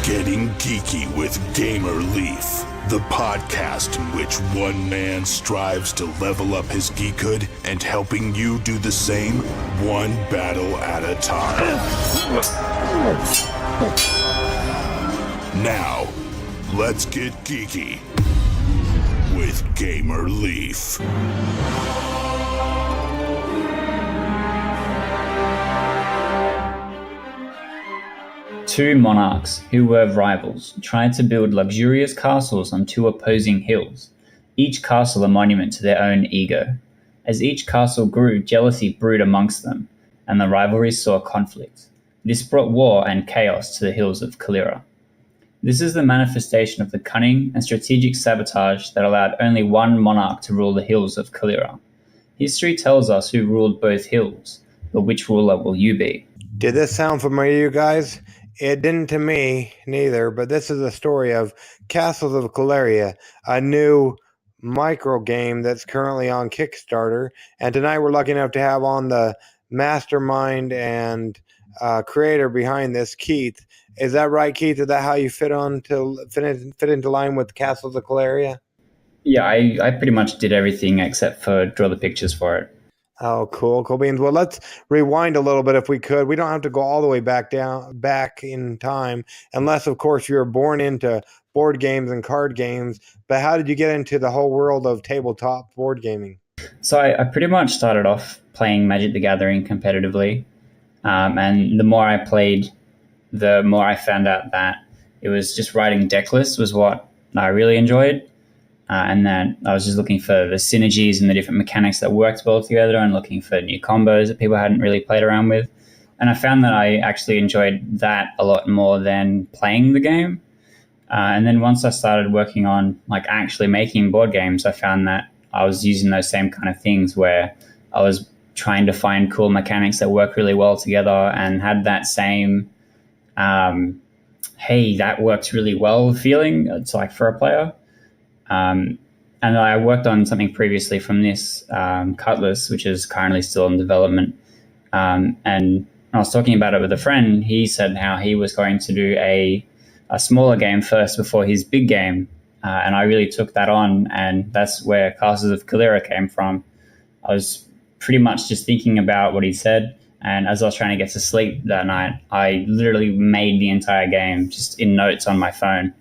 Getting Geeky with Gamer Leaf, the podcast in which one man strives to level up his geekhood and helping you do the same, one battle at a time. Now, let's get geeky with Gamer Leaf. Two monarchs, who were rivals, tried to build luxurious castles on two opposing hills, each castle a monument to their own ego. As each castle grew, jealousy brewed amongst them, and the rivalries saw conflict. This brought war and chaos to the hills of Caleira. This is the manifestation of the cunning and strategic sabotage that allowed only one monarch to rule the hills of Caleira. History tells us who ruled both hills, but which ruler will you be? Did this sound familiar to you guys? It didn't to me, neither, but this is the story of Castles of Caleira, a new micro game that's currently on Kickstarter. And tonight we're lucky enough to have on the mastermind and creator behind this, Keith. Is that right, Keith? Is that how you fit into line with Castles of Caleira? Yeah, I pretty much did everything except for draw the pictures for it. Oh, cool beans. Well, let's rewind a little bit if we could. We don't have to go all the way back in time, unless, of course, you were born into board games and card games. But how did you get into the whole world of tabletop board gaming? So I pretty much started off playing Magic the Gathering competitively. And the more I played, the more I found out that it was just writing deck lists was what I really enjoyed. And then I was just looking for the synergies and the different mechanics that worked well together and looking for new combos that people hadn't really played around with. And I found that I actually enjoyed that a lot more than playing the game. And then once I started working on actually making board games, I found that I was using those same kind of things where I was trying to find cool mechanics that work really well together and had that same, hey, that works really well feeling. It's like for a player. And I worked on something previously from this, Cutlass, which is currently still in development. And I was talking about it with a friend. He said how he was going to do a smaller game first before his big game. And I really took that on, and that's where Castles of Caleira came from. I was pretty much just thinking about what he said. And as I was trying to get to sleep that night, I literally made the entire game just in notes on my phone.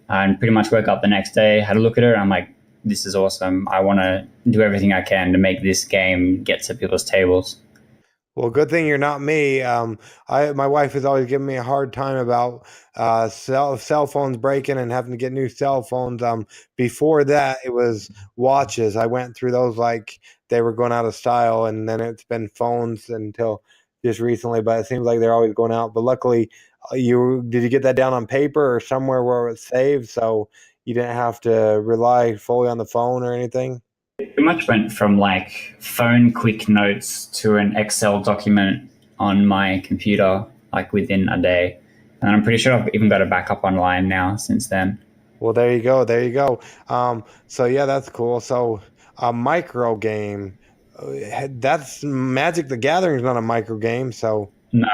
And pretty much woke up the next day, had a look at it, and I'm like, this is awesome. I want to do everything I can to make this game get to people's tables. Well, good thing you're not me. My wife has always given me a hard time about cell phones breaking and having to get new cell phones. Before that, it was watches. I went through those like they were going out of style, and then it's been phones until just recently. But it seems like they're always going out. But luckily, did you get that down on paper or somewhere where it's saved so you didn't have to rely fully on the phone or anything? It pretty much went from phone quick notes to an Excel document on my computer within a day. And I'm pretty sure I've even got a backup online now since then. Well, there you go. So yeah, that's cool. So a micro game, that's Magic the Gathering is not a micro game. So no.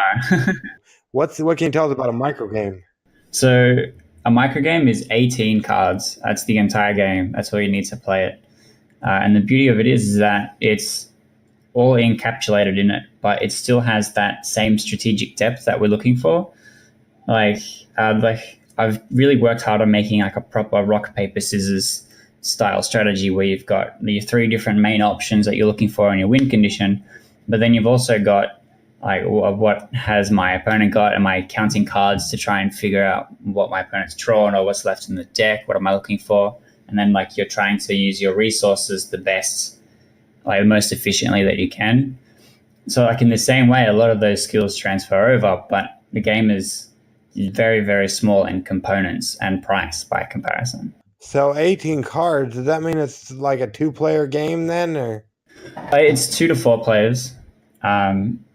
What can you tell us about a micro game? So a micro game is 18 cards. That's the entire game. That's all you need to play it. And the beauty of it is that it's all encapsulated in it, but it still has that same strategic depth that we're looking for. I've really worked hard on making a proper rock, paper, scissors style strategy where you've got your three different main options that you're looking for in your win condition, but then you've also got what has my opponent got? Am I counting cards to try and figure out what my opponent's drawn or what's left in the deck? What am I looking for? And then you're trying to use your resources the best, most efficiently that you can. So in the same way, a lot of those skills transfer over, but the game is very, very small in components and price by comparison. So 18 cards, does that mean it's like a 2-player game then? Or it's 2 to 4 players.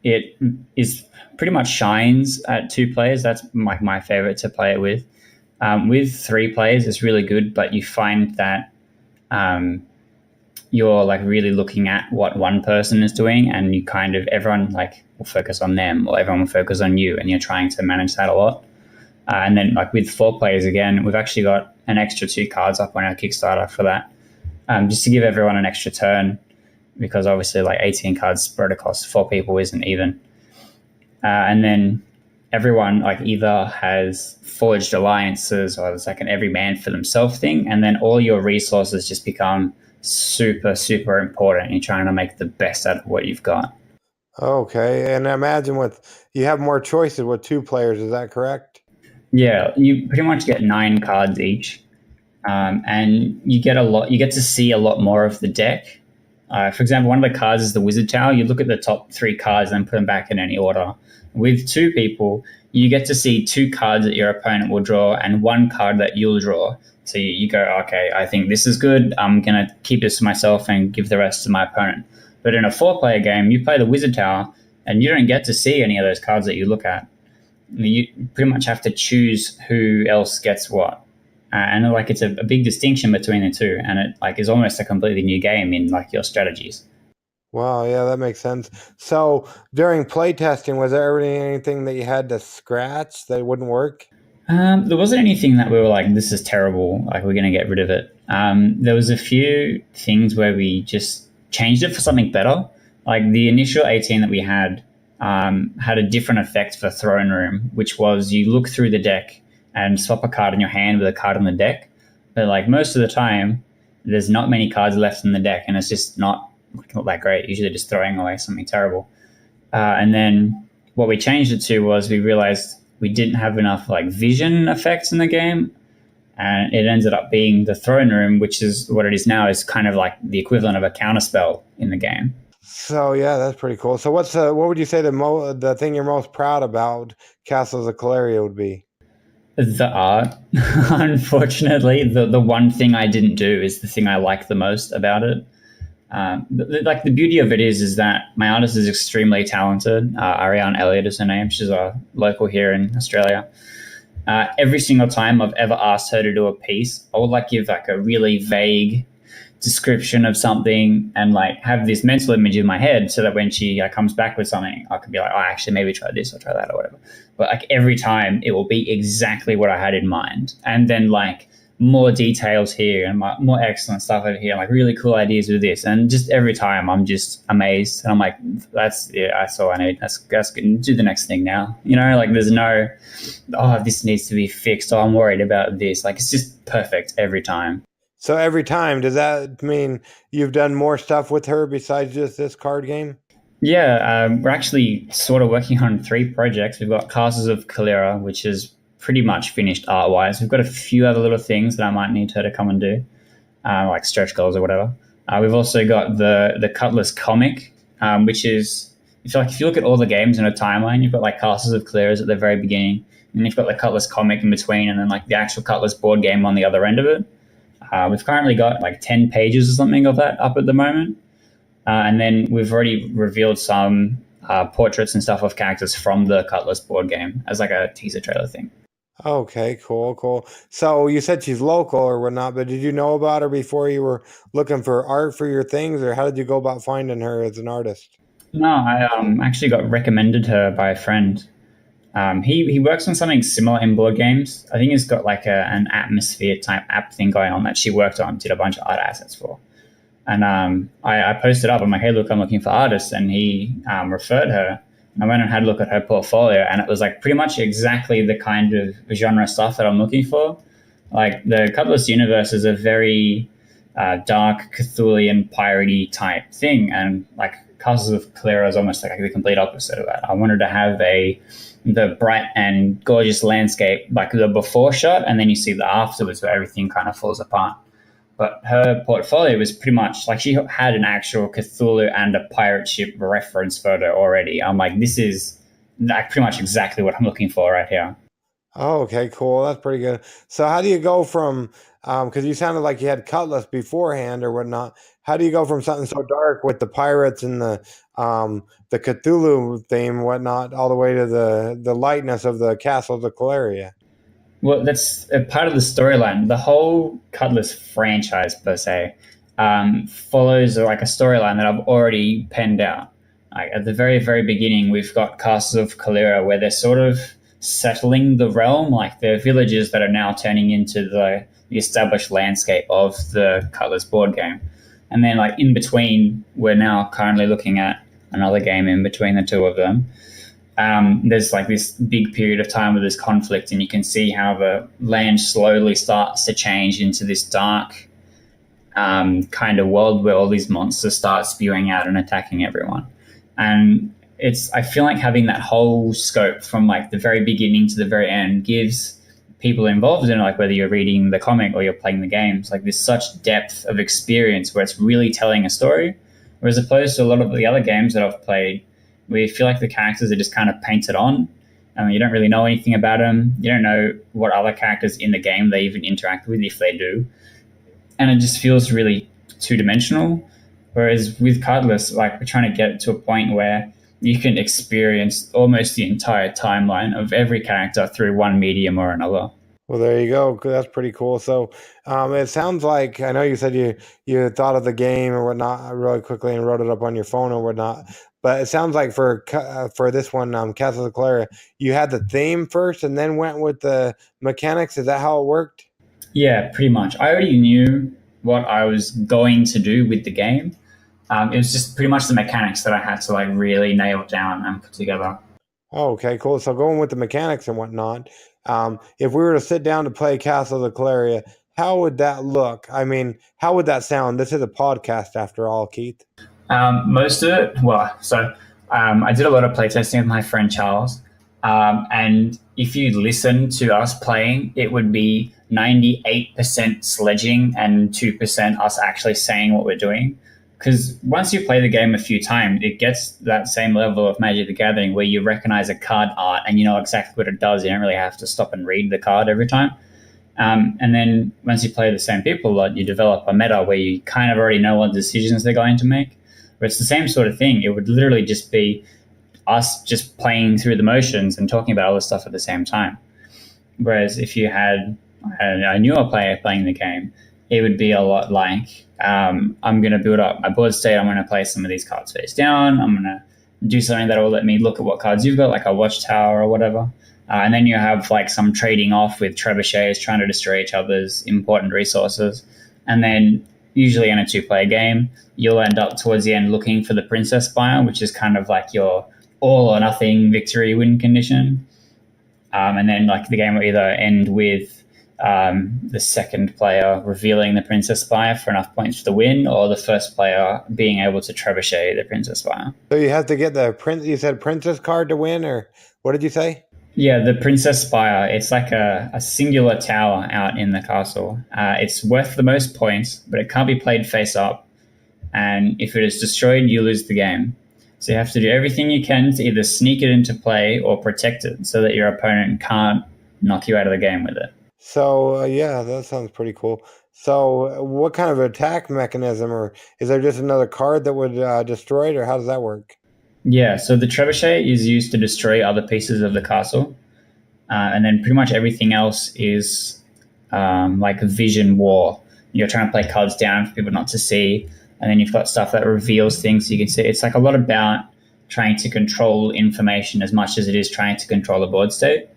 It is pretty much shines at 2 players. That's my favorite to play it with. With 3 players, it's really good, but you find that you're like really looking at what one person is doing, and you kind of everyone like will focus on them, or everyone will focus on you, and you're trying to manage that a lot. And then like with 4 players again, we've actually got an extra 2 cards up on our Kickstarter for that, just to give everyone an extra turn, because obviously like 18 cards spread across 4 people isn't even. And then everyone like either has forged alliances, or it's like an every man for themselves thing, and then all your resources just become super, super important. You're trying to make the best out of what you've got. Okay, and I imagine you have more choices with 2 players. Is that correct? Yeah, you pretty much get 9 cards each, and you get to see a lot more of the deck. For example, one of the cards is the Wizard Tower. You look at the top 3 cards and put them back in any order. With 2 people, you get to see 2 cards that your opponent will draw and 1 card that you'll draw. So you go, okay, I think this is good. I'm going to keep this to myself and give the rest to my opponent. But in a 4-player game, you play the Wizard Tower and you don't get to see any of those cards that you look at. You pretty much have to choose who else gets what. And like it's a big distinction between the two, and it like is almost a completely new game in like your strategies. Wow, yeah, that makes sense. So during playtesting, was there ever anything that you had to scratch that wouldn't work? There wasn't anything that we were like, this is terrible, like we're going to get rid of it. There was a few things where we just changed it for something better. Like the initial 18 that we had a different effect for Throne Room, which was you look through the deck and swap a card in your hand with a card on the deck. But like most of the time, there's not many cards left in the deck, and it's just not that great. Usually just throwing away something terrible. And then what we changed it to was we realized we didn't have enough like vision effects in the game, and it ended up being the Throne Room, which is what it is now, is kind of like the equivalent of a counterspell in the game. So yeah, that's pretty cool. So what would you say the thing you're most proud about Castles of Caleira would be? The art. Unfortunately, the one thing I didn't do is the thing I like the most about it. Like the beauty of it is that my artist is extremely talented. Ariane Elliott is her name. She's a local here in Australia. Every single time I've ever asked her to do a piece, I would like give like a really vague description of something and like have this mental image in my head, so that when she comes back with something, I can be like, oh, actually maybe try this or try that or whatever. But like every time it will be exactly what I had in mind, and then like more details here and more excellent stuff over here, like really cool ideas with this, and just every time I'm just amazed, and I'm like, that's all I need. That's good. Do the next thing now, like there's no, oh, this needs to be fixed, oh, I'm worried about this. Like it's just perfect every time. So every time, does that mean you've done more stuff with her besides just this card game? Yeah, we're actually sort of working on 3 projects. We've got Castles of Caleira, which is pretty much finished art-wise. We've got a few other little things that I might need her to come and do, like stretch goals or whatever. We've also got the Cutlass comic, which is, if you look at all the games in a timeline, you've got like Castles of Caleira at the very beginning, and you've got the Cutlass comic in between, and then like the actual Cutlass board game on the other end of it. We've currently got like 10 pages or something of that up at the moment. And then we've already revealed some portraits and stuff of characters from the Cutlass board game as like a teaser trailer thing. Okay, cool. So you said she's local or whatnot, but did you know about her before you were looking for art for your things, or how did you go about finding her as an artist? No, I actually got recommended her by a friend. He works on something similar in board games. I think he's got like an atmosphere type app thing going on that she worked on, did a bunch of art assets for. And I posted up, I'm like, hey, look, I'm looking for artists. And he referred her. I went and had a look at her portfolio, and it was like pretty much exactly the kind of genre stuff that I'm looking for. Like the Cutlass universe is a very dark Cthulhian piratey type thing, and like Castles of Caleira is almost like the complete opposite of that. I wanted to have the bright and gorgeous landscape, like the before shot, and then you see the afterwards where everything kind of falls apart. But her portfolio was pretty much like she had an actual Cthulhu and a pirate ship reference photo already. I'm like, this is like pretty much exactly what I'm looking for right here. Oh, okay, cool. That's pretty good. So how do you go from, because you sounded like you had Cutlass beforehand or whatnot. How do you go from something so dark with the pirates and the Cthulhu theme and whatnot, all the way to the lightness of the Castles of Caleria? Well, that's a part of the storyline. The whole Cutlass franchise, per se, follows like a storyline that I've already penned out. Like at the very, very beginning, we've got Castles of Caleira, where they're sort of settling the realm. Like they're villages that are now turning into the established landscape of the Cutlass board game. And then, like in between, we're now currently looking at another game in between the two of them. There's like this big period of time with this conflict, and you can see how the land slowly starts to change into this dark kind of world where all these monsters start spewing out and attacking everyone. And I feel like having that whole scope from like the very beginning to the very end gives people involved in it, like whether you're reading the comic or you're playing the games, like there's such depth of experience where it's really telling a story. Whereas opposed to a lot of the other games that I've played, we feel like the characters are just kind of painted on. You don't really know anything about them. You don't know what other characters in the game they even interact with, if they do. And it just feels really two-dimensional. Whereas with Cardless, like we're trying to get to a point where you can experience almost the entire timeline of every character through one medium or another. Well, there you go. That's pretty cool. So it sounds like, I know you said you thought of the game or whatnot really quickly and wrote it up on your phone or whatnot, but it sounds like for this one, Castles of Caleira, you had the theme first and then went with the mechanics. Is that how it worked? Yeah, pretty much. I already knew what I was going to do with the game. It was just pretty much the mechanics that I had to like really nail down and put together. Oh, okay, cool. So going with the mechanics and whatnot, if we were to sit down to play Castles of Caleira, how would that look? I mean, how would that sound? This is a podcast after all, Keith. Most of it, I did a lot of playtesting with my friend Charles. And if you listen to us playing, it would be 98% sledging and 2% us actually saying what we're doing. Because once you play the game a few times, it gets that same level of Magic the Gathering where you recognize a card art and you know exactly what it does. You don't really have to stop and read the card every time. And then once you play the same people a lot, you develop a meta where you kind of already know what decisions they're going to make. But it's the same sort of thing. It would literally just be us just playing through the motions and talking about all this stuff at the same time. Whereas if you had a newer player playing the game, it would be a lot like, I'm going to build up my board state. I'm going to play some of these cards face down. I'm going to do something that will let me look at what cards you've got, like a watchtower or whatever. And then you have like some trading off with trebuchets trying to destroy each other's important resources. And then usually in a two-player game, you'll end up towards the end looking for the Princess Spire, which is kind of like your all or nothing victory win condition. And then like the game will either end with the second player revealing the Princess Spire for enough points for the win, or the first player being able to trebuchet the Princess Spire. So you have to get you said Princess card to win, or what did you say? Yeah, the Princess Spire. It's like a singular tower out in the castle. It's worth the most points, but it can't be played face up. And if it is destroyed, you lose the game. So you have to do everything you can to either sneak it into play or protect it so that your opponent can't knock you out of the game with it. So, yeah, that sounds pretty cool. So what kind of attack mechanism, or is there just another card that would destroy it, or how does that work? Yeah, so the trebuchet is used to destroy other pieces of the castle. And then pretty much everything else is like a vision war. You're trying to play cards down for people not to see. And then you've got stuff that reveals things so you can see. It's like a lot about trying to control information as much as it is trying to control the board state.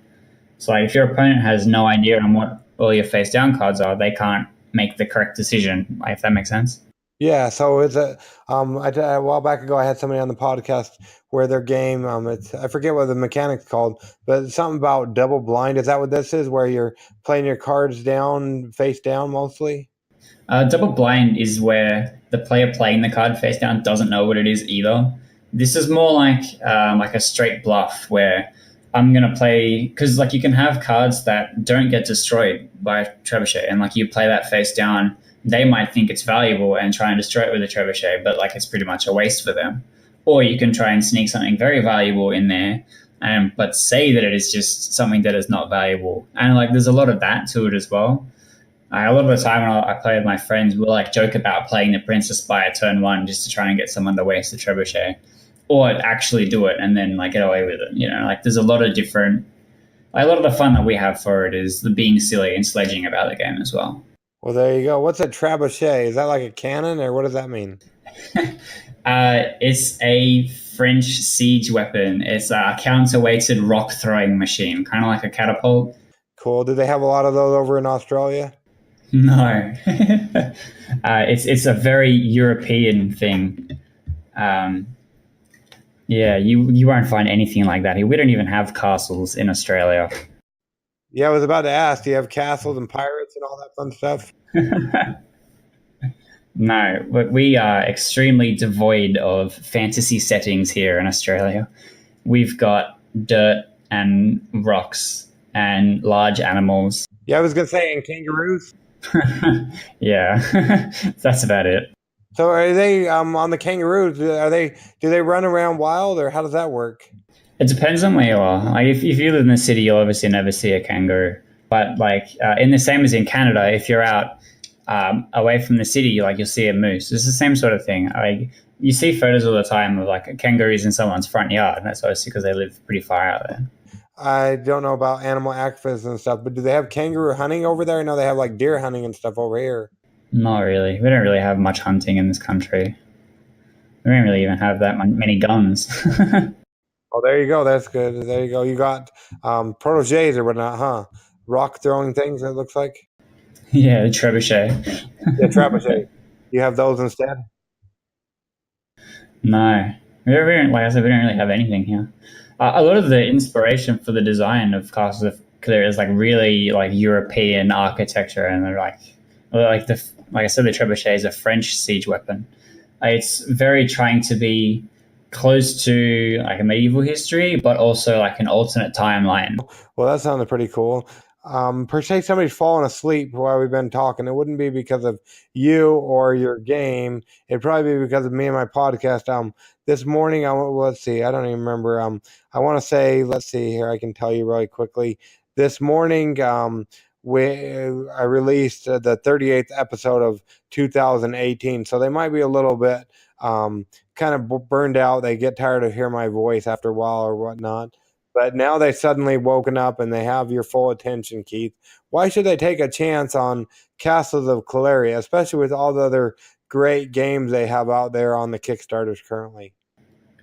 So like if your opponent has no idea on what all your face down cards are, they can't make the correct decision, if that makes sense. Yeah, so it's a while back ago I had somebody on the podcast where their game, I forget what the mechanic's called, but it's something about double blind. Is that what this is, where you're playing your cards down, face down mostly? Double blind is where the player playing the card face down doesn't know what it is either. This is more like a straight bluff where I'm going to play, because like you can have cards that don't get destroyed by trebuchet, and like you play that face down, they might think it's valuable and try and destroy it with a trebuchet, but like it's pretty much a waste for them. Or you can try and sneak something very valuable in there, but say that it is just something that is not valuable. And like there's a lot of that to it as well. A lot of the time when I play with my friends, we'll like joke about playing the Princess Spire turn one just to try and get someone to waste the trebuchet, or actually do it and then like get away with it. You know, like there's a lot of a lot of the fun that we have for it is the being silly and sledging about the game as well. Well, there you go. What's a trebuchet? Is that like a cannon, or what does that mean? It's a French siege weapon. It's a counterweighted rock throwing machine, kind of like a catapult. Cool. Do they have a lot of those over in Australia? No, it's a very European thing. Yeah, you won't find anything like that here. We don't even have castles in Australia. Yeah, I was about to ask. Do you have castles and pirates and all that fun stuff? No, we are extremely devoid of fantasy settings here in Australia. We've got dirt and rocks and large animals. Yeah, I was gonna say, and kangaroos. Yeah, that's about it. So are they on the kangaroos? Do they run around wild, or how does that work? It depends on where you are. Like if you live in the city, you'll obviously never see a kangaroo. But like in the same as in Canada, if you're out away from the city, you'll see a moose. It's the same sort of thing. Like you see photos all the time of like kangaroos in someone's front yard, and that's obviously because they live pretty far out there. I don't know about animal activists and stuff, but do they have kangaroo hunting over there? I know they have like deer hunting and stuff over here. Not really. We don't really have much hunting in this country. We don't really even have that many guns. Oh, there you go. That's good. There you go. You got proteges or whatnot, huh? Rock throwing things, it looks like. Yeah, the trebuchet. Yeah, trebuchet. You have those instead? No. We don't, like I said, we don't really have anything here. A lot of the inspiration for the design of Castles of Caleira is like really like European architecture, and they're like I said, the trebuchet is a French siege weapon. It's very trying to be close to like a medieval history, but also like an alternate timeline. Well, that sounded pretty cool. Per se, somebody's fallen asleep while we've been talking. It wouldn't be because of you or your game. It'd probably be because of me and my podcast. This morning, let's see, I don't even remember. I want to say, let's see here, I can tell you really quickly. This morning, I released the 38th episode of 2018, so they might be a little bit kind of burned out. They get tired of hearing my voice after a while or whatnot. But now they've suddenly woken up and they have your full attention, Keith. Why should they take a chance on Castles of Caleira, especially with all the other great games they have out there on the Kickstarters currently?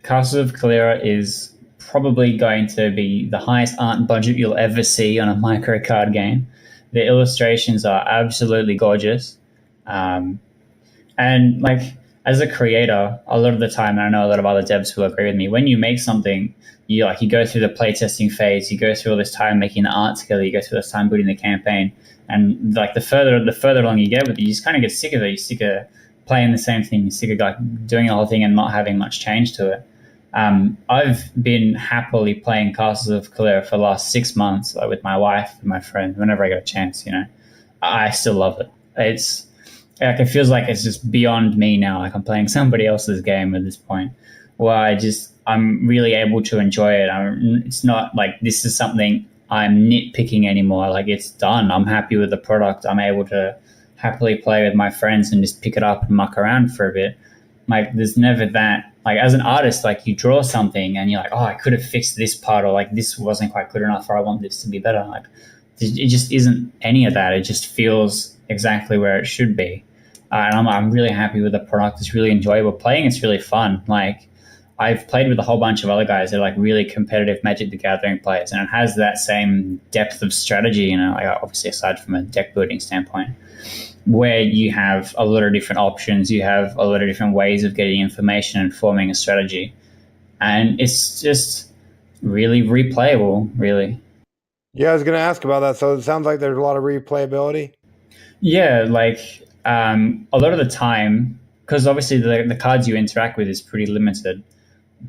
Castles of Caleira is probably going to be the highest art budget you'll ever see on a micro card game. The illustrations are absolutely gorgeous. And like as a creator, a lot of the time, and I know a lot of other devs will agree with me, when you make something, you go through the playtesting phase, you go through all this time making the art together, you go through this time building the campaign, and like the further along you get with it, you just kind of get sick of it. You're sick of playing the same thing. You're sick of like doing the whole thing and not having much change to it. I've been happily playing Castles of Caleira for the last 6 months with my wife and my friends whenever I get a chance. I still love it. It's like it feels like it's just beyond me now. Like I'm playing somebody else's game at this point, where I'm really able to enjoy it. It's not like this is something I'm nitpicking anymore. Like it's done. I'm happy with the product. I'm able to happily play with my friends and just pick it up and muck around for a bit. Like there's never that. Like as an artist, like you draw something and you're like, oh, I could have fixed this part, or like this wasn't quite good enough, or I want this to be better. Like it just isn't any of that. It just feels exactly where it should be. And I'm really happy with the product. It's really enjoyable playing. It's really fun. Like I've played with a whole bunch of other guys that are like really competitive Magic the Gathering players, and it has that same depth of strategy, like obviously aside from a deck building standpoint, where you have a lot of different options, you have a lot of different ways of getting information and forming a strategy. And it's just really replayable, really. Yeah, I was going to ask about that. So it sounds like there's a lot of replayability. Yeah, like a lot of the time, because obviously the cards you interact with is pretty limited,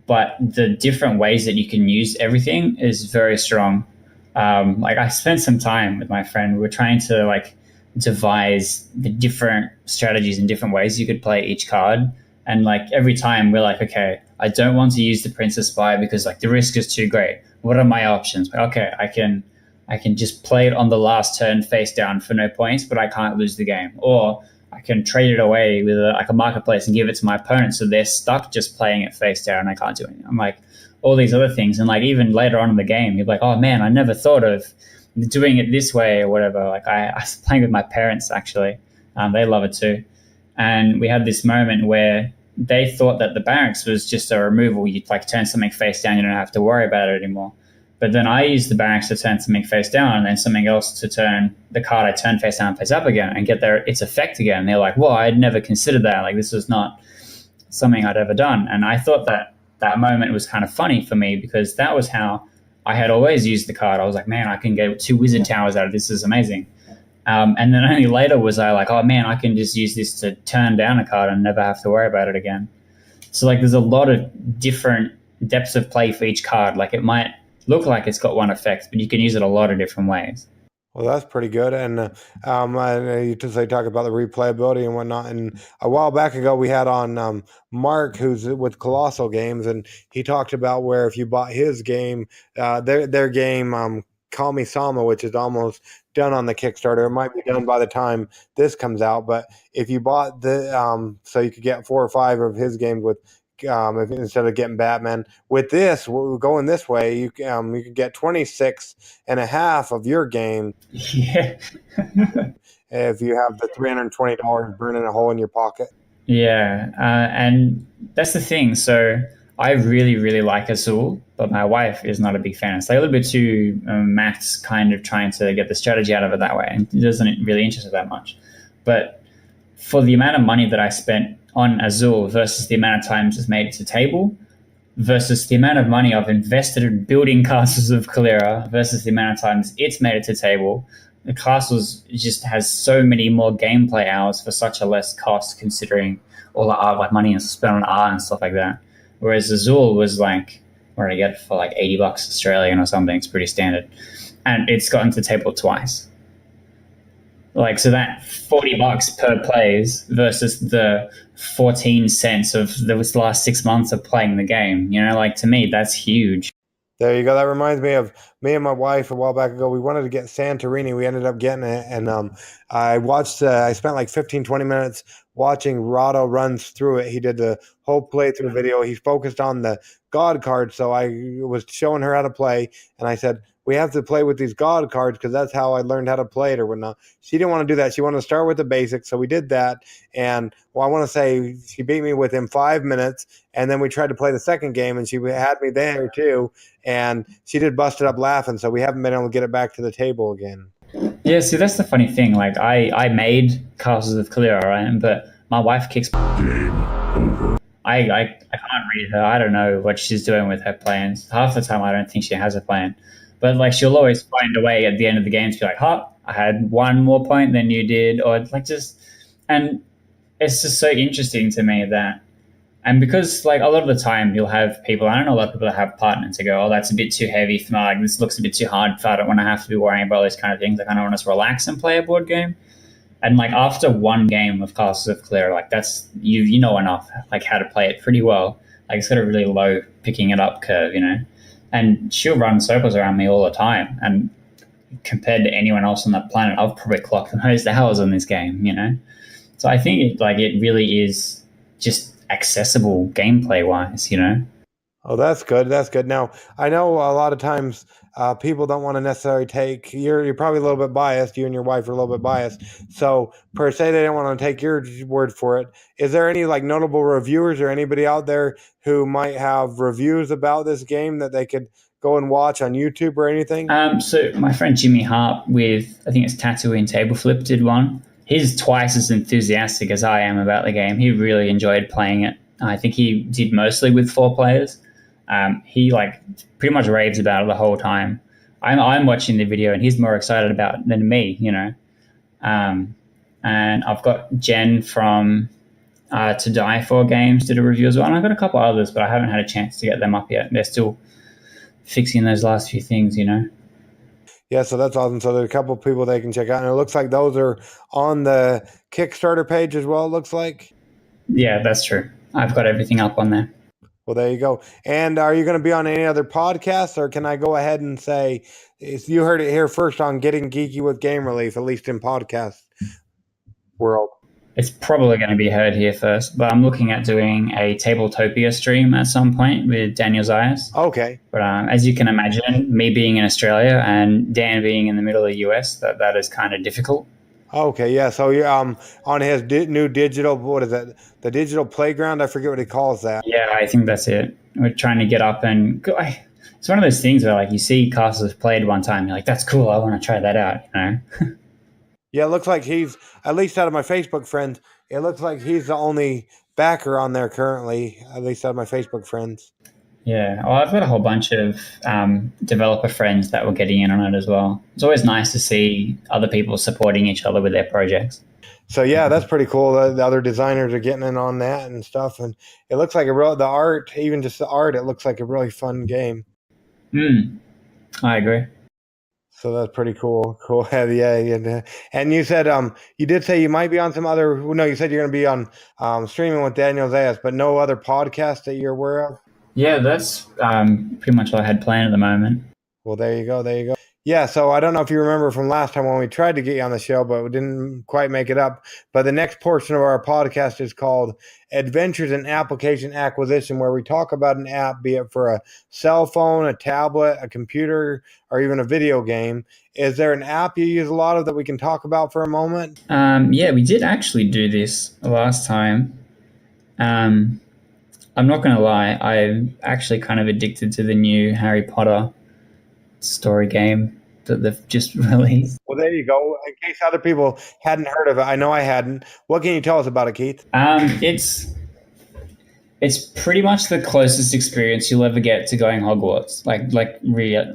but the different ways that you can use everything is very strong. Like I spent some time with my friend. We were trying to like devise the different strategies and different ways you could play each card. And like every time we're like, okay, I don't want to use the Princess Spy because like the risk is too great. What are my options? Okay, I can just play it on the last turn face down for no points, but I can't lose the game. Or I can trade it away with like a marketplace and give it to my opponent, so they're stuck just playing it face down and I can't do anything. I'm like, all these other things. And like even later on in the game, you're like, oh man, I never thought of doing it this way or whatever. Like I was playing with my parents actually. They love it too. And we had this moment where they thought that the barracks was just a removal. You'd like turn something face down, you don't have to worry about it anymore. But then I used the barracks to turn something face down and then something else to turn the card I turned face down, face up again and get its effect again. And they're like, well, I'd never considered that. Like this was not something I'd ever done. And I thought that moment was kind of funny for me because that was how I had always used the card. I was like, man, I can get 2 wizard towers out of this. This is amazing. And then only later was I like, oh man, I can just use this to turn down a card and never have to worry about it again. So like there's a lot of different depths of play for each card. Like it might look like it's got one effect, but you can use it a lot of different ways. Well, that's pretty good. And you talk about the replayability and whatnot. And a while back ago, we had on Mark, who's with Colossal Games, and he talked about where if you bought his game, their game, Kami Sama, which is almost done on the Kickstarter. It might be done by the time this comes out, but if you bought so you could get 4 or 5 of his games with. Instead of getting Batman with this, we're going this way. You could get 26 and a half of your game. Yeah. If you have the $320 burning a hole in your pocket. Yeah, and that's the thing. So I really, really like Azul, but my wife is not a big fan. It's like a little bit too maths, kind of trying to get the strategy out of it that way, and it doesn't really interest her that much. But for the amount of money that I spent on Azul versus the amount of times it's made it to table versus the amount of money I've invested in building Castles of Caleira versus the amount of times it's made it to table, the Castles just has so many more gameplay hours for such a less cost considering all the art, like money is spent on art and stuff like that. Whereas Azul was like, where did I get it for like $80 Australian or something? It's pretty standard. And it's gotten to table twice. Like, so that $40 per plays versus the 14 cents of the last 6 months of playing the game, like to me, that's huge. There you go. That reminds me of me and my wife a while back ago. We wanted to get Santorini. We ended up getting it. And I spent like 15, 20 minutes watching Rado runs through it. He did the whole playthrough video. He focused on the God card. So I was showing her how to play. And I said, we have to play with these God cards because that's how I learned how to play it or whatnot. She didn't want to do that. She wanted to start with the basics. So we did that. And I want to say she beat me within 5 minutes. And then we tried to play the second game and she had me there too. And she did bust it up laughing. So we haven't been able to get it back to the table again. Yeah, see, that's the funny thing. Like, I made Castles of Caleira, right? But my wife kicks. I can't read her. I don't know what she's doing with her plans. Half the time, I don't think she has a plan. But like, she'll always find a way at the end of the game to be like, I had 1 more point than you did, or like and it's just so interesting to me that, and because like a lot of the time you'll have people, I don't know a lot of people that have partners to go, oh, that's a bit too heavy for me, like this looks a bit too hard for I don't want to have to be worrying about those kind of things. I kind of want to relax and play a board game. And like after 1 game of Castles of Caleira, like that's you know enough like how to play it pretty well. Like it's got a really low picking it up curve, and she'll run circles around me all the time. And compared to anyone else on that planet, I've probably clocked the most hours on this game, So I think it really is just accessible gameplay wise, Oh, that's good. That's good. Now, I know a lot of times people don't want to necessarily take, you're probably a little bit biased. You and your wife are a little bit biased. So per se, they don't want to take your word for it. Is there any like notable reviewers or anybody out there who might have reviews about this game that they could go and watch on YouTube or anything? So my friend Jimmy Hart with, I think it's Tatooine Table Flip, did one. He's twice as enthusiastic as I am about the game. He really enjoyed playing it. I think he did mostly with 4 players. He like pretty much raves about it the whole time. I'm watching the video and he's more excited about it than me, And I've got Jen from To Die For Games did a review as well. And I've got a couple others, but I haven't had a chance to get them up yet. They're still fixing those last few things, Yeah, so that's awesome. So there's a couple of people they can check out. And it looks like those are on the Kickstarter page as well, it looks like. Yeah, that's true. I've got everything up on there. Well, there you go. And are you going to be on any other podcasts, or can I go ahead and say you heard it here first on Getting Geeky with Game Relief, at least in podcast world? It's probably going to be heard here first, but I'm looking at doing a Tabletopia stream at some point with Daniel Zayas. Okay. But as you can imagine, me being in Australia and Dan being in the middle of the US, that is kind of difficult. Okay, yeah. So you're on his new digital, what is that? The digital playground? I forget what he calls that. Yeah, I think that's it. We're trying to get up and go. It's one of those things where like you see Castles played one time, you're like, that's cool. I want to try that out. You know. Yeah, it looks like he's, at least out of my Facebook friends, it looks like he's the only backer on there currently, at least out of my Facebook friends. Yeah, well, I've got a whole bunch of developer friends that were getting in on it as well. It's always nice to see other people supporting each other with their projects. So yeah, that's pretty cool. The other designers are getting in on that and stuff, and it looks like the art, even just the art, it looks like a really fun game. I agree. So that's pretty cool. Cool. Yeah. And you said you did say you might be on some other. No, you said you're going to be on streaming with Daniel Zayas, but no other podcasts that you're aware of. Yeah, that's pretty much what I had planned at the moment. Well, there you go. There you go. Yeah, so I don't know if you remember from last time when we tried to get you on the show, but we didn't quite make it up. But the next portion of our podcast is called Adventures in Application Acquisition, where we talk about an app, be it for a cell phone, a tablet, a computer, or even a video game. Is there an app you use a lot of that we can talk about for a moment? Yeah, we did actually do this last time. I'm not going to lie, I'm actually kind of addicted to the new Harry Potter story game that they've just released. Well, there you go. In case other people hadn't heard of it, I know I hadn't. What can you tell us about it, Keith? It's pretty much the closest experience you'll ever get to going Hogwarts,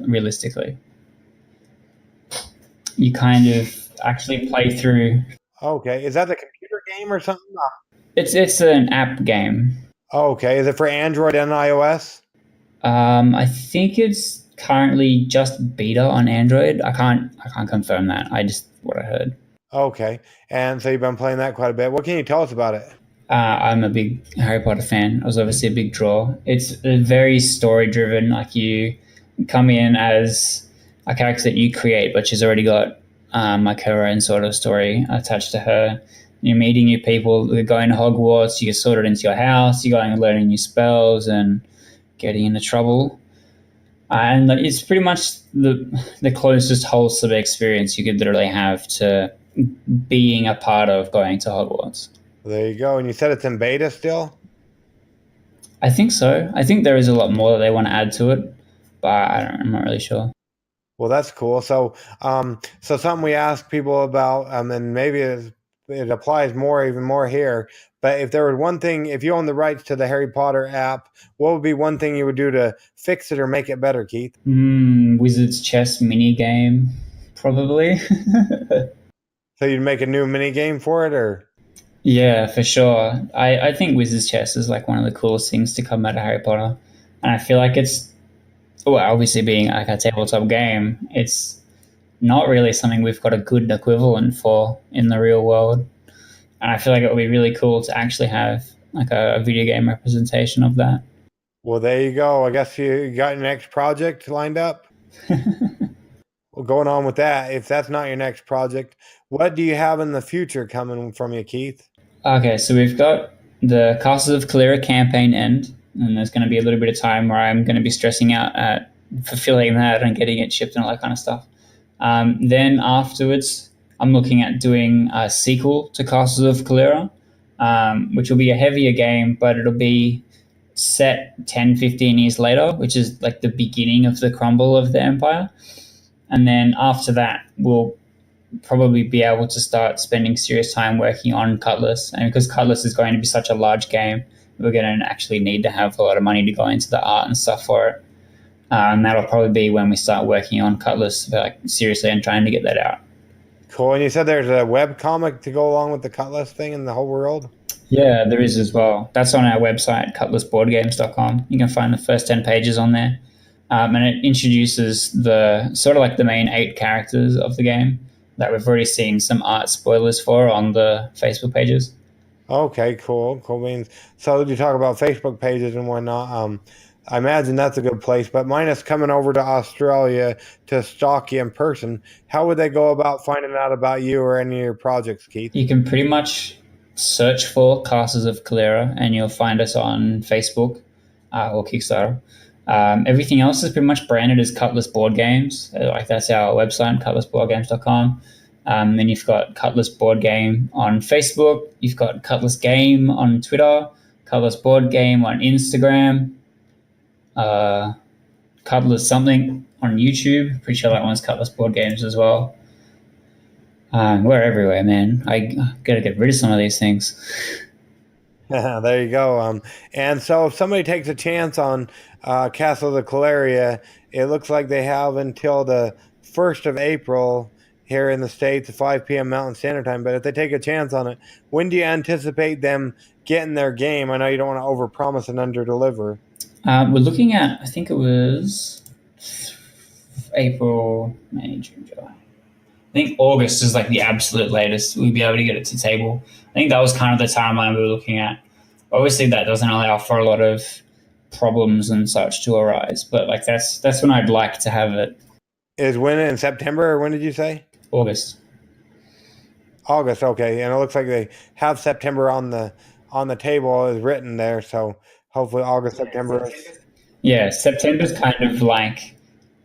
realistically. You kind of actually play through. Okay, is that the computer game or something? It's an app game. Okay, is it for Android and iOS? I think it's currently just beta on Android. I can't confirm that. What I heard. Okay, and so you've been playing that quite a bit. What can you tell us about it? I'm a big Harry Potter fan. I was obviously a big draw. It's very story driven. Like you come in as a character that you create, but she's already got like her own sort of story attached to her. You're meeting new people. You're going to Hogwarts. You get sorted into your house. You're going and learning new spells and getting into trouble. And it's pretty much the closest wholesome experience you could literally have to being a part of going to Hogwarts. There you go. And you said it's in beta still? I think so. I think there is a lot more that they want to add to it, but I'm not really sure. Well, that's cool. So, so something we ask people about, and maybe it applies even more here. But if there was one thing, if you own the rights to the Harry Potter app, what would be one thing you would do to fix it or make it better, Keith? Wizard's chess mini game, probably. So you'd make a new mini game for it, or? Yeah, for sure. I think Wizard's chess is like one of the coolest things to come out of Harry Potter, and I feel like it's, well, obviously being like a tabletop game, it's not really something we've got a good equivalent for in the real world. And I feel like it would be really cool to actually have like a video game representation of that. Well, there you go. I guess you got your next project lined up. Well, going on with that, if that's not your next project, what do you have in the future coming from you, Keith? Okay, so we've got the Castles of Caleira campaign end, and there's going to be a little bit of time where I'm going to be stressing out at fulfilling that and getting it shipped and all that kind of stuff. Then afterwards, I'm looking at doing a sequel to Castles of Caleira, which will be a heavier game, but it'll be set 10, 15 years later, which is like the beginning of the crumble of the empire. And then after that, we'll probably be able to start spending serious time working on Cutlass. And because Cutlass is going to be such a large game, we're going to actually need to have a lot of money to go into the art and stuff for it. And that'll probably be when we start working on Cutlass like seriously and trying to get that out. Cool. And you said there's a web comic to go along with the Cutlass thing in the whole world? Yeah, there is as well. That's on our website, cutlassboardgames.com. You can find the first 10 pages on there. And it introduces the sort of like the main 8 characters of the game that we've already seen some art spoilers for on the Facebook pages. Okay, cool. So you talk about Facebook pages and whatnot. I imagine that's a good place, but minus coming over to Australia to stalk you in person, how would they go about finding out about you or any of your projects, Keith? You can pretty much search for Castles of Caleira, and you'll find us on Facebook or Kickstarter. Everything else is pretty much branded as Cutlass Board Games. Like that's our website, cutlassboardgames.com. Then you've got Cutlass Board Game on Facebook. You've got Cutlass Game on Twitter, Cutlass Board Game on Instagram, Cutlass something on YouTube. Pretty sure that one's Cutlass Board Games as well. We're everywhere, man. I gotta get rid of some of these things. There you go. And so if somebody takes a chance on Castles of Caleira, it looks like they have until the 1st of April here in the States at 5 p.m. Mountain Standard Time. But if they take a chance on it, when do you anticipate them getting their game? I know you don't want to overpromise and underdeliver. We're looking at, I think it was April, May, June, July. I think August is like the absolute latest we'll be able to get it to table. I think that was kind of the timeline we were looking at. Obviously, that doesn't allow for a lot of problems and such to arise, but like that's when I'd like to have it. Is when in September, or when did you say? August. August, okay. And it looks like they have September on the table is written there, so hopefully August, September. Yeah, September's kind of like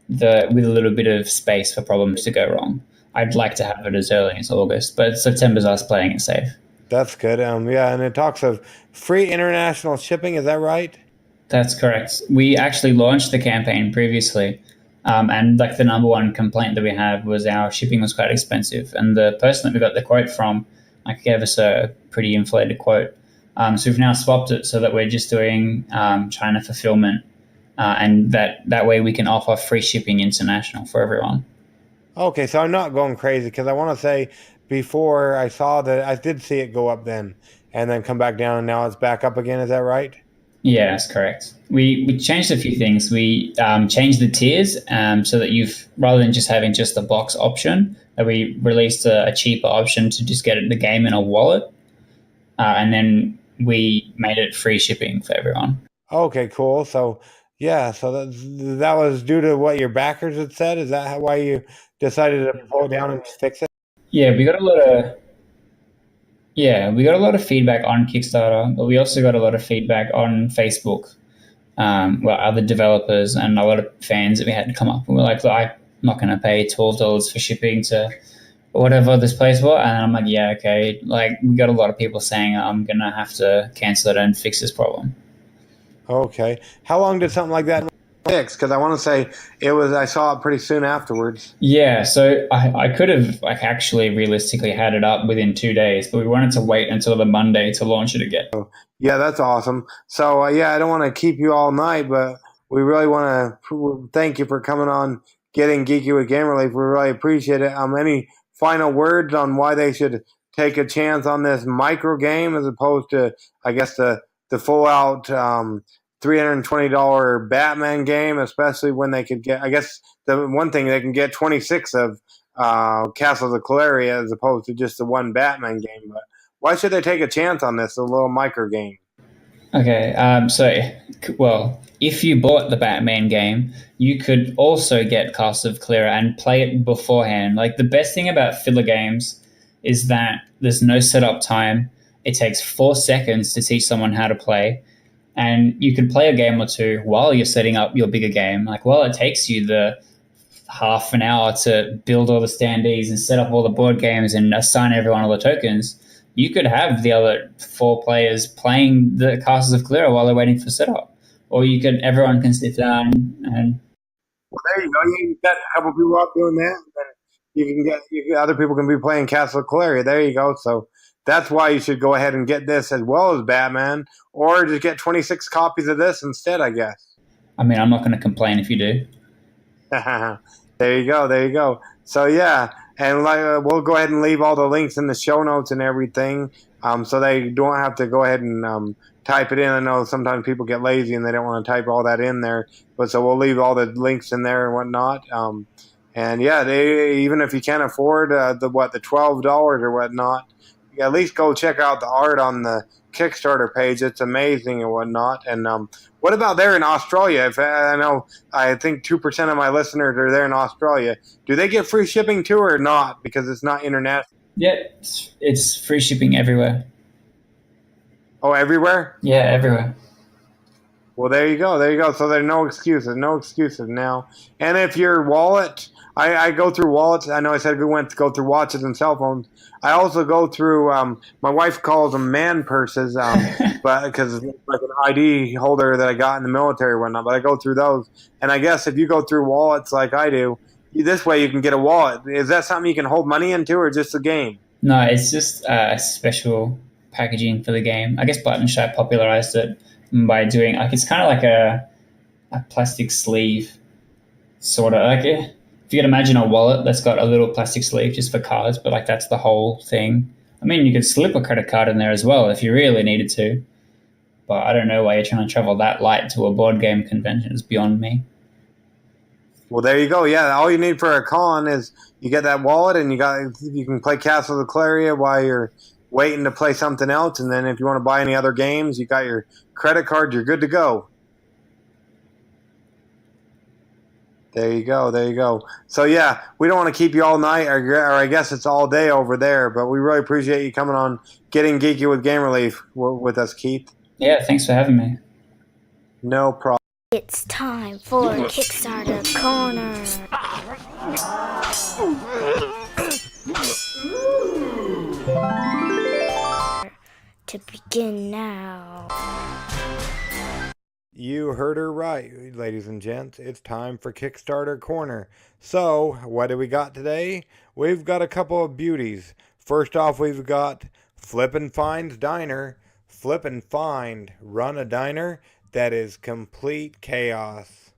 with a little bit of space for problems to go wrong. I'd like to have it as early as August, but September's us playing it safe. That's good. Yeah, and it talks of free international shipping. Is that right? That's correct. We actually launched the campaign previously, and like the number one complaint that we had was our shipping was quite expensive. And the person that we got the quote from like gave us a pretty inflated quote. So we've now swapped it so that we're just doing China fulfillment, and that way we can offer free shipping international for everyone. Okay, so I'm not going crazy because I want to say before I saw that I did see it go up then and then come back down, and now it's back up again. Is that right? Yeah, that's correct. We changed a few things. We changed the tiers so that rather than just having just the box option, that we released a cheaper option to just get the game in a wallet, and then we made it free shipping for everyone. Okay, cool. So yeah, so that was due to what your backers had said. Is that why you decided to pull it down and fix it? Yeah, we got a lot of feedback on Kickstarter, but we also got a lot of feedback on Facebook, other developers and a lot of fans that we had to come up. And we're like, look, I'm not going to pay $12 for shipping to whatever this place was. And I'm like, yeah, okay. Like, we got a lot of people saying I'm going to have to cancel it and fix this problem. Okay. How long did something like that fix? Because I want to say I saw it pretty soon afterwards. Yeah, so I could have actually realistically had it up within 2 days, but we wanted to wait until the Monday to launch it again. Yeah, that's awesome. So I don't want to keep you all night, but we really want to thank you for coming on Getting Geeky with Game Relief. We really appreciate it. Any final words on why they should take a chance on this micro game as opposed to, I guess, the full out $320 Batman game, especially when they could get, I guess the one thing they can get 26 of Castles of Caleira as opposed to just the one Batman game. But why should they take a chance on this, a little micro game? Okay, if you bought the Batman game, you could also get Castles of Caleira and play it beforehand. Like, the best thing about filler games is that there's no setup time. It takes 4 seconds to teach someone how to play. And you can play a game or two while you're setting up your bigger game. Like, while it takes you the half an hour to build all the standees and set up all the board games and assign everyone all the tokens, you could have the other 4 players playing the Castles of Caleira while they're waiting for setup. Or everyone can sit down and... Well, there you go. You got a couple people out doing that. And other people can be playing Castle of Caleira. There you go. So that's why you should go ahead and get this as well as Batman, or just get 26 copies of this instead, I guess. I mean, I'm not going to complain if you do. There you go. So, yeah, and we'll go ahead and leave all the links in the show notes and everything so they don't have to go ahead and type it in. I know sometimes people get lazy and they don't want to type all that in there, but so we'll leave all the links in there and whatnot. And, yeah, even if you can't afford the $12 or whatnot, at least go check out the art on the Kickstarter page. It's amazing and whatnot. And what about there in Australia? I think 2% of my listeners are there in Australia. Do they get free shipping too or not? Because it's not international. Yeah, it's free shipping everywhere. Oh, everywhere? Yeah, everywhere. Well, there you go. There you go. So there's no excuses. No excuses now. And if your wallet, I go through wallets. I know I said we went to go through watches and cell phones. I also go through. My wife calls them man purses, but because it's like an ID holder that I got in the military or whatnot. But I go through those, and I guess if you go through wallets like I do, this way you can get a wallet. Is that something you can hold money into, or just a game? No, it's just special packaging for the game. I guess Button Shy popularized it by doing like it's kind of like a plastic sleeve, sort of like if you can imagine a wallet that's got a little plastic sleeve just for cards, but like that's the whole thing. I mean, you could slip a credit card in there as well if you really needed to, but I don't know why you're trying to travel that light to a board game convention. It's beyond me. Well, there you go. Yeah, all you need for a con is you get that wallet, and you can play Castles of Caleira while you're waiting to play something else. And then if you want to buy any other games, you got your credit card. You're good to go. There you go. There you go. So yeah, we don't want to keep you all night, or I guess it's all day over there. But we really appreciate you coming on, getting geeky with Game Relief with us, Keith. Yeah, thanks for having me. No problem. It's time for Kickstarter Corner. To begin now. You heard her right, ladies and gents. It's time for Kickstarter Corner. So, what do we got today? We've got a couple of beauties. First off, we've got Flippin' Find's Diner. Flip and Find. Run a diner that is complete chaos.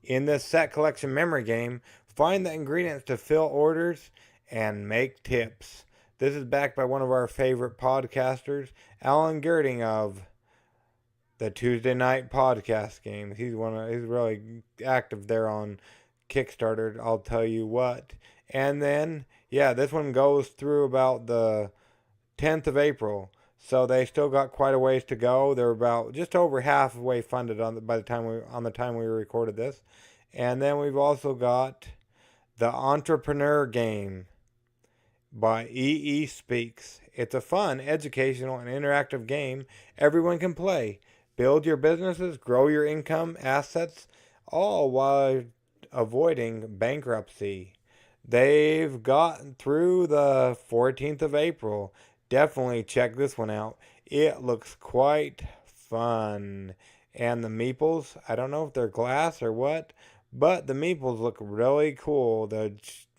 In this set collection memory game, find the ingredients to fill orders and make tips. This is backed by one of our favorite podcasters, Alan Girding of the Tuesday Night Podcast Games. He's really active there on Kickstarter, I'll tell you what. And then, yeah, this one goes through about the 10th of April. So they still got quite a ways to go. They're about just over halfway funded on the time we recorded this. And then we've also got the Entrepreneur Game by EESpeaks. It's a fun, educational, and interactive game everyone can play. Build your businesses, grow your income, assets, all while avoiding bankruptcy. They've gotten through the 14th of April. Definitely check this one out. It looks quite fun. And the meeples, I don't know if they're glass or what, but the meeples look really cool. The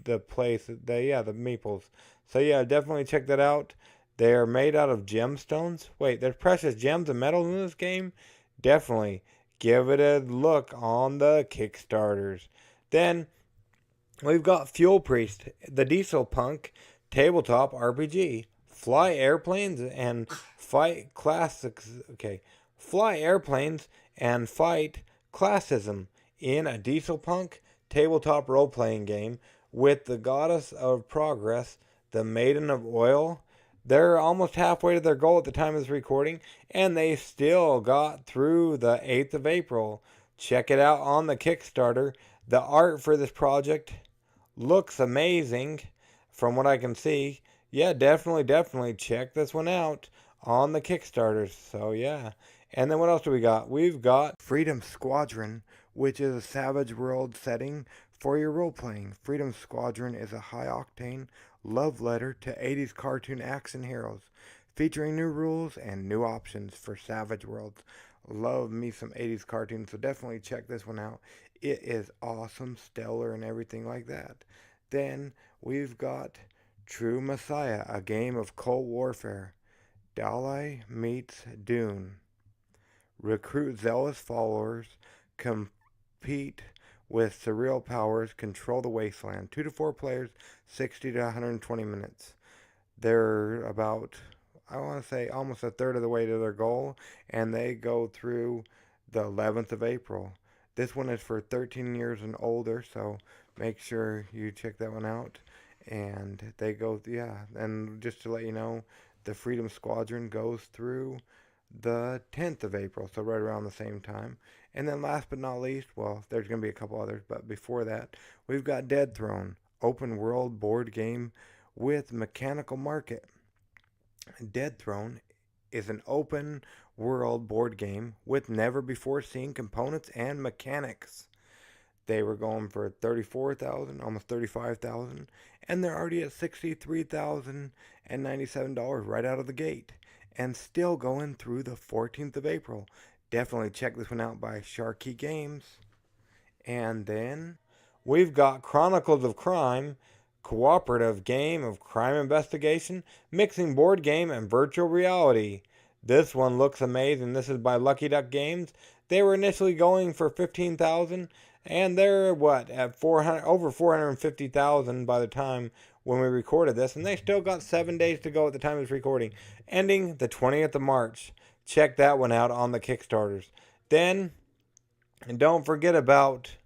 meeples. So yeah, definitely check that out. They are made out of gemstones. Wait, there's precious gems and metals in this game? Definitely give it a look on the Kickstarters. Then we've got Fuel Priest, the Dieselpunk tabletop RPG. Fly airplanes and fight classics. Okay, fly airplanes and fight classism in a Dieselpunk tabletop role-playing game with the goddess of progress, the Maiden of Oil. They're almost halfway to their goal at the time of this recording, and they still got through the 8th of April. Check it out on the Kickstarter. The art for this project looks amazing from what I can see. Yeah, definitely check this one out on the Kickstarter. So yeah. And then what else do we got? We've got Freedom Squadron, which is a Savage World setting for your role-playing. Freedom Squadron is a high-octane love letter to 80s cartoon action heroes, featuring new rules and new options for Savage Worlds. Love me some 80s cartoons, so definitely check this one out. It is awesome, stellar, and everything like that. Then we've got True Messiah, a game of Cold Warfare. Dalai meets Dune. Recruit zealous followers, compete with surreal powers, control the wasteland. 2 to 4 players, 60 to 120 minutes. They're about, I want to say, almost a third of the way to their goal, and they go through the 11th of April. This one is for 13 years and older, so make sure you check that one out. And they go, yeah, and just to let you know, the Freedom Squadron goes through the 10th of April, so right around the same time. And then last but not least, well, there's going to be a couple others, but before that, we've got Dead Throne, open world board game with mechanical market. Dead Throne is an open world board game with never before seen components and mechanics. They were going for $34,000, almost $35,000, and they're already at $63,097 right out of the gate, and still going through the 14th of April. Definitely check this one out by Sharky Games. And then we've got Chronicles of Crime, cooperative game of crime investigation, mixing board game and virtual reality. This one looks amazing. This is by Lucky Duck Games. They were initially going for $15,000, and they're at over $450,000 by the time when we recorded this, and they still got 7 days to go at the time of this recording, ending the 20th of March. Check that one out on the Kickstarters. Then, and don't forget about,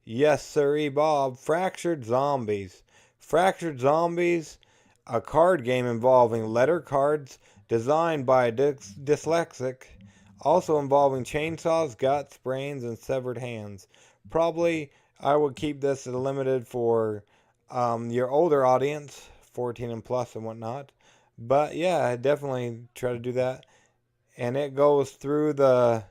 yes sirree Bob, Fractured Zombies. Fractured Zombies, a card game involving letter cards designed by a dyslexic, also involving chainsaws, guts, brains, and severed hands. Probably I would keep this limited for your older audience, 14 and plus and whatnot. But yeah, definitely try to do that. And it goes through the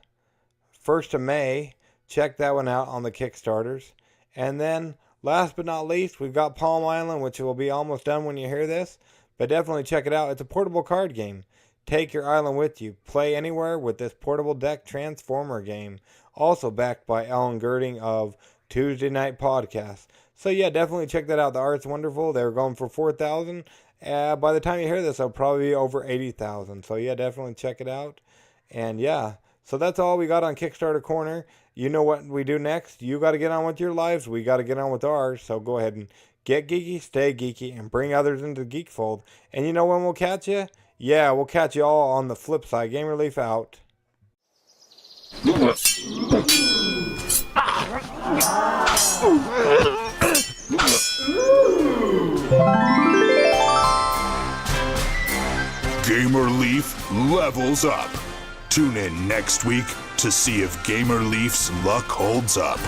1st of May. Check that one out on the Kickstarters. And then, last but not least, we've got Palm Island, which will be almost done when you hear this. But definitely check it out. It's a portable card game. Take your island with you. Play anywhere with this portable deck transformer game. Also backed by Ellen Girding of Tuesday Night Podcast. So yeah, definitely check that out. The art's wonderful. They were going for $4,000. By the time you hear this, it'll probably be over $80,000. So yeah, definitely check it out. And yeah, so that's all we got on Kickstarter Corner. You know what we do next. You got to get on with your lives. We got to get on with ours. So go ahead and get geeky, stay geeky, and bring others into the geek fold. And you know when we'll catch you? Yeah, we'll catch you all on the flip side. Game Relief out. Gamer Leaf levels up. Tune in next week to see if Gamer Leaf's luck holds up.